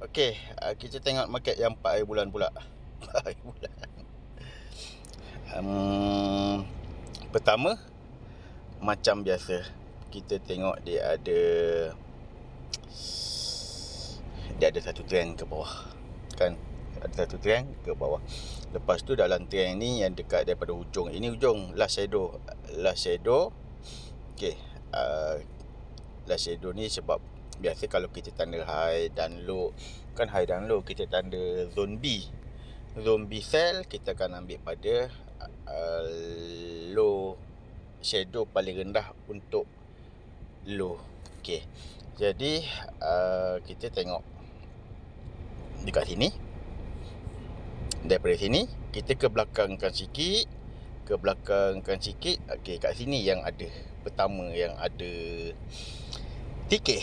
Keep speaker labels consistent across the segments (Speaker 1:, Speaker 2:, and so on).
Speaker 1: Okey, kita tengok market yang 4 hari bulan pula. 4 hari bulan. Pertama, macam biasa, kita tengok dia ada satu trend ke bawah. Kan? Ada satu trend ke bawah. Lepas tu dalam trend ni yang dekat daripada hujung. Ini hujung last shadow. Okey, last shadow ni sebab biasa kalau kita tanda high dan low, kan high dan low kita tanda zone B. Zone B sell kita akan ambil pada low shadow paling rendah untuk low. Okey. Jadi kita tengok dekat sini. Daripada sini kita ke belakangkan sikit. Okey, kat sini yang ada pertama yang ada TK.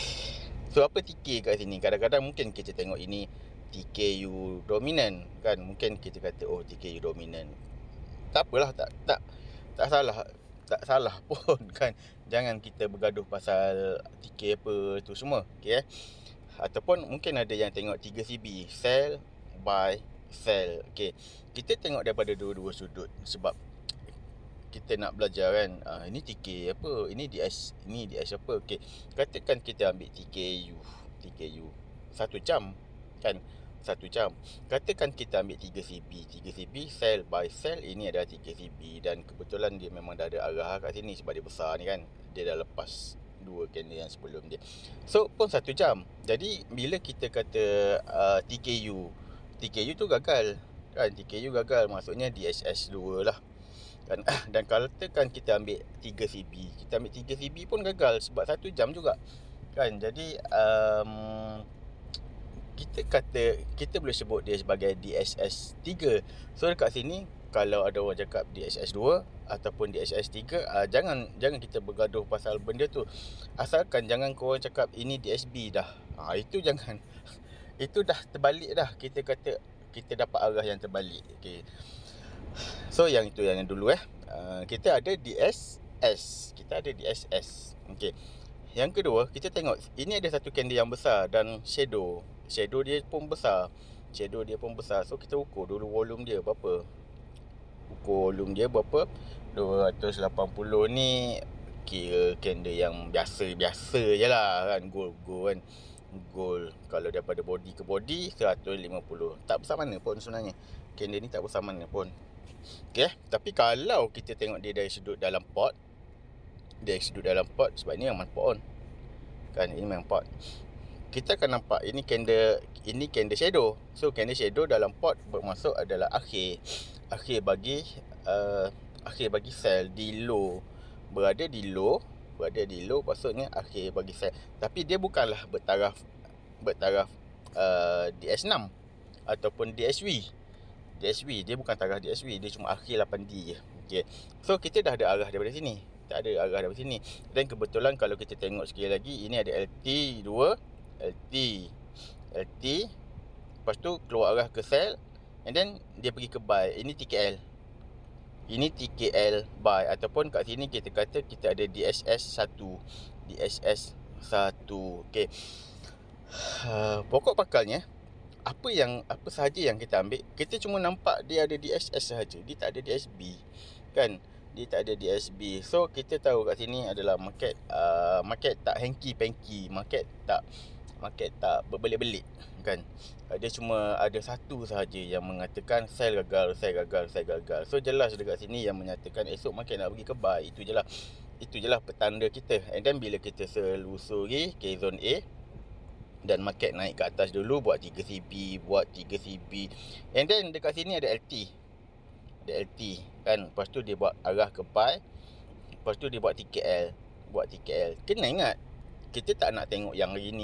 Speaker 1: So apa TK kat sini? Kadang-kadang mungkin kita tengok ini TKU dominant kan, mungkin kita kata oh TKU dominant. Tak apalah, tak salah pun kan. Jangan kita bergaduh pasal TK apa tu semua, okey Ataupun mungkin ada yang tengok 3CB, sell, buy, sell. Okey. Kita tengok daripada dua-dua sudut sebab kita nak belajar kan. Ini TK apa? Ini DS apa? Okey. Katakan kita ambil TKU 1 jam kan? 1 jam. Katakan kita ambil 3CB sell, buy, sell. Ini adalah 3CB dan kebetulan dia memang dah ada arah kat sini sebab dia besar ni kan. Dia dah lepas 2 candle yang sebelum dia. So pun 1 jam. Jadi bila kita kata TKU tu gagal kan, TKU gagal, maksudnya DSS 2 lah kan. Dan kalau katakan kita ambil 3CB pun gagal sebab 1 jam juga kan. Jadi kita boleh sebut dia sebagai DSS 3. So dekat sini kalau ada orang cakap DSS 2 ataupun DSS 3, jangan kita bergaduh pasal benda tu. Asalkan jangan korang cakap ini DSB dah. Itu jangan. Itu dah terbalik dah. Kita kata kita dapat arah yang terbalik. Okey. So yang itu yang dulu kita ada DSS. Okey. Yang kedua, kita tengok ini ada satu candle yang besar dan shadow dia pun besar. So kita ukur dulu volume dia berapa. 280 ni kira candle yang biasa je lah kan. Gold kan. Gold kalau daripada body ke body 150. Tak besar mana pun sebenarnya. Candle ni tak besar mana pun. Okey, tapi kalau kita tengok dia dari sudut dalam pot, sebab ini memang pot kan, ini memang pot, kita akan nampak ini candle shadow. So candle shadow dalam pot bermaksud adalah akhir bagi sell di low, berada di low maksudnya akhir bagi sell. Tapi dia bukanlah bertaraf DS6 ataupun DSW. Dia bukan taraf DSW, dia cuma akhir 8D je. Okey. So kita dah ada arah daripada sini. Dan kebetulan kalau kita tengok sekali lagi, ini ada LT 2, LT. Lepas tu keluar arah ke sell and then dia pergi ke buy. Ini TKL buy, ataupun kat sini kita kata kita ada DSS 1. Okey. Pokok pakalnya apa sahaja yang kita ambil, kita cuma nampak dia ada DSS sahaja. Dia tak ada DSB kan. So kita tahu kat sini adalah market tak hanky-panky, market tak berbelit-belit kan. Dia cuma ada satu sahaja yang mengatakan sell gagal. So jelas dekat sini yang menyatakan esok market nak pergi ke buy. Itu je lah petanda kita. And then bila kita selusuri ke zone A dan market naik ke atas dulu, buat 3CB, and then dekat sini ada LT kan. Lepas tu dia buat arah ke buy, lepas tu dia buat TKL. Kena ingat, kita tak nak tengok yang hari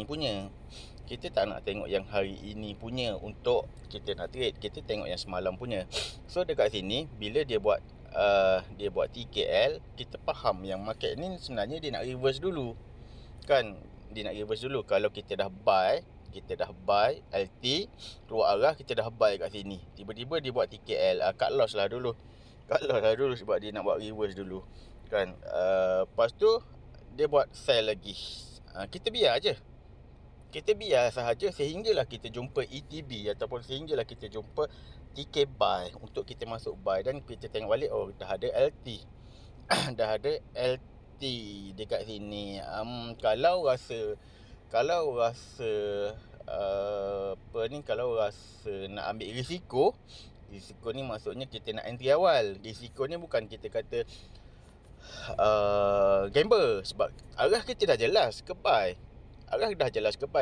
Speaker 1: ni punya, untuk kita nak trade. Kita tengok yang semalam punya. So dekat sini bila dia buat TKL, kita faham yang market ni sebenarnya dia nak reverse dulu kan. Kalau kita dah buy LT, keluar arah, kita dah buy kat sini, tiba-tiba dia buat TKL, cut loss lah dulu sebab dia nak buat reverse dulu kan. Lepas tu dia buat sell lagi. Kita biar je. kita biar sahaja sehinggalah kita jumpa ETB ataupun sehinggalah kita jumpa TK buy untuk kita masuk buy, dan kita tengok balik, oh dah ada LT. Dah ada LT dekat sini. Kalau rasa kalau rasa nak ambil risiko ni maksudnya kita nak entry awal. Risiko ni bukan kita kata gamble, sebab arah kita dah jelas ke buy.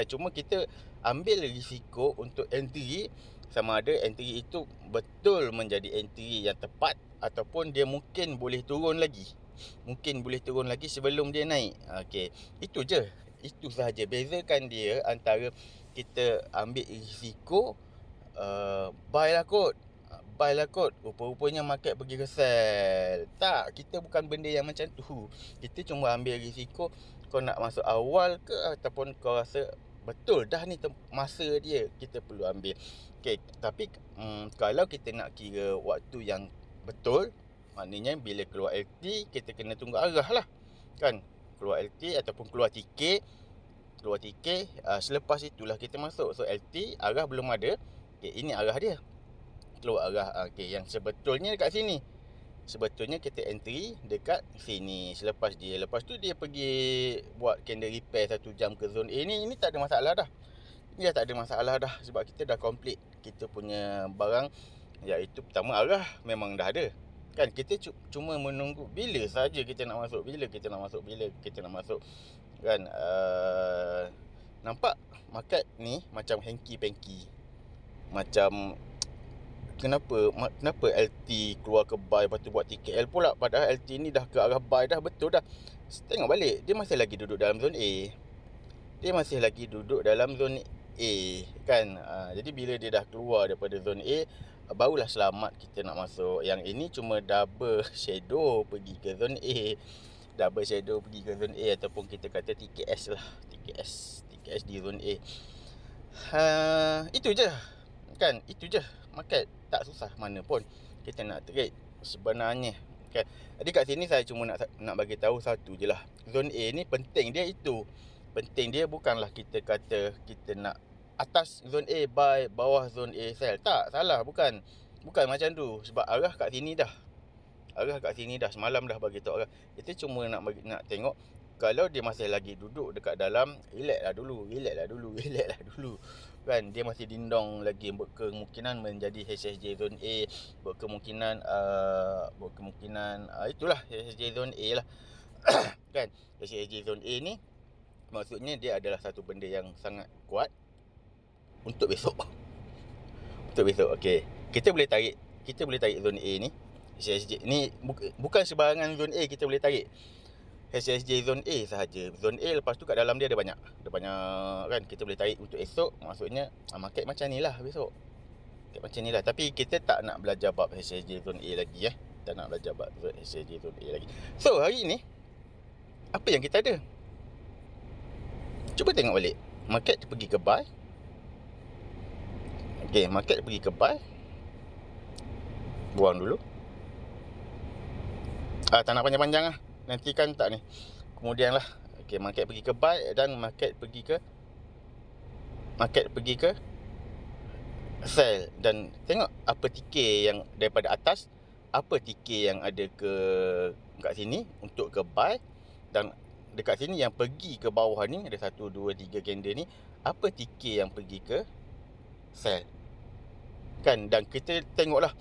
Speaker 1: Cuma kita ambil risiko untuk entry, sama ada entry itu betul menjadi entry yang tepat ataupun dia mungkin boleh turun lagi sebelum dia naik. Okey, itu je. Itu sahaja. Bezakan dia antara kita ambil risiko buy lah kot. Rupa-rupanya market pergi ke sell. Tak, kita bukan benda yang macam tu. Kita cuma ambil risiko. Kau nak masuk awal ke ataupun kau rasa betul dah ni masa dia, kita perlu ambil. Okey, tapi kalau kita nak kira waktu yang betul, maknanya bila keluar LT kita kena tunggu arah lah, kan? Keluar LT ataupun keluar TK, selepas itulah kita masuk. So LT arah belum ada. Okey, ini arah dia. Keluar arah. Okey, yang sebetulnya dekat sini. Sebetulnya kita entry dekat sini. Lepas tu dia pergi buat candle repair 1 jam ke zone A ni. Ini tak ada masalah dah. Sebab kita dah complete kita punya barang, iaitu pertama arah memang dah ada. Kan kita cuma menunggu bila saja kita nak masuk. Kan nampak market ni macam hanky-panky. Macam Kenapa LT keluar ke buy lepas tu buat TKL pula, padahal LT ni dah ke arah buy dah, betul dah. Tengok balik, dia masih lagi duduk dalam zone A. Kan? Jadi bila dia dah keluar daripada zone A, barulah selamat kita nak masuk. Yang ini cuma double shadow pergi ke zone A. Ataupun kita kata TKS lah. TKS di zone A. Itu je. Kan? Itu je. Market tak susah mana pun kita nak trade sebenarnya, kan? Jadi kat sini saya cuma nak bagi tahu satu je lah. Zone A ni penting dia bukanlah kita kata kita nak atas zone A buy, bawah zone A sell. Tak, salah, bukan macam tu. Sebab arah kat sini dah. Semalam dah bagi tahu arah. Kita cuma nak tengok kalau dia masih lagi duduk dekat dalam, relax lah dulu. Kan, dia masih dindong lagi, berkemungkinan menjadi HSJ zone A, berkemungkinan itulah HSJ zone A lah. Kan, HSJ zone A ni maksudnya dia adalah satu benda yang sangat kuat untuk besok. Okey, kita boleh tarik zone A ni. HSJ ni bukan sebarangan zone A kita boleh tarik. HSJ zone A sahaja. Zone A lepas tu kat dalam dia ada banyak kan, kita boleh tarik untuk esok. Maksudnya market macam ni lah besok. Tapi kita tak nak belajar bab HSJ zone A lagi. So hari ni apa yang kita ada? Cuba tengok balik. Market pergi ke buy. Okey, market pergi ke buy. Buang dulu. Tak nak panjang-panjang lah. Nanti kan tak ni. Kemudian lah. Okey, market pergi ke buy dan market pergi ke sell. Dan tengok apa TK yang daripada atas, apa TK yang ada kat sini untuk ke buy, dan dekat sini yang pergi ke bawah ni ada 1, 2, 3 candle ni, apa TK yang pergi ke sell. Kan, dan kita tengoklah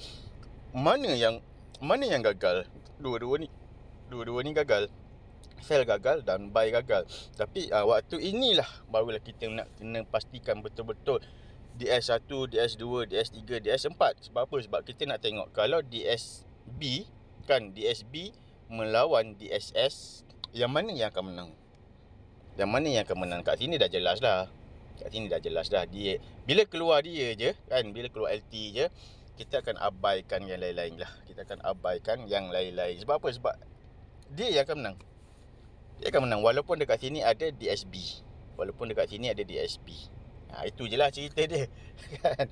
Speaker 1: mana yang gagal. Dua-dua ni gagal. Sell gagal dan buy gagal. Tapi waktu inilah barulah kita nak kena pastikan betul-betul DS1, DS2, DS3, DS4. Sebab apa? Sebab kita nak tengok kalau DSB melawan DSS, yang mana yang akan menang. Kat sini dah jelas dah. Dia bila keluar dia je kan, bila keluar LT je, kita akan abaikan yang lain-lain lah. Sebab apa? Sebab dia yang akan menang. Walaupun dekat sini ada DSB. Itu je lah cerita dia. Kan?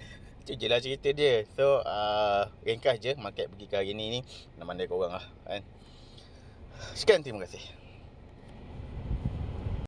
Speaker 1: So ringkas je market pergi ke hari ni. Nak mandai korang lah, kan? Sekian, terima kasih.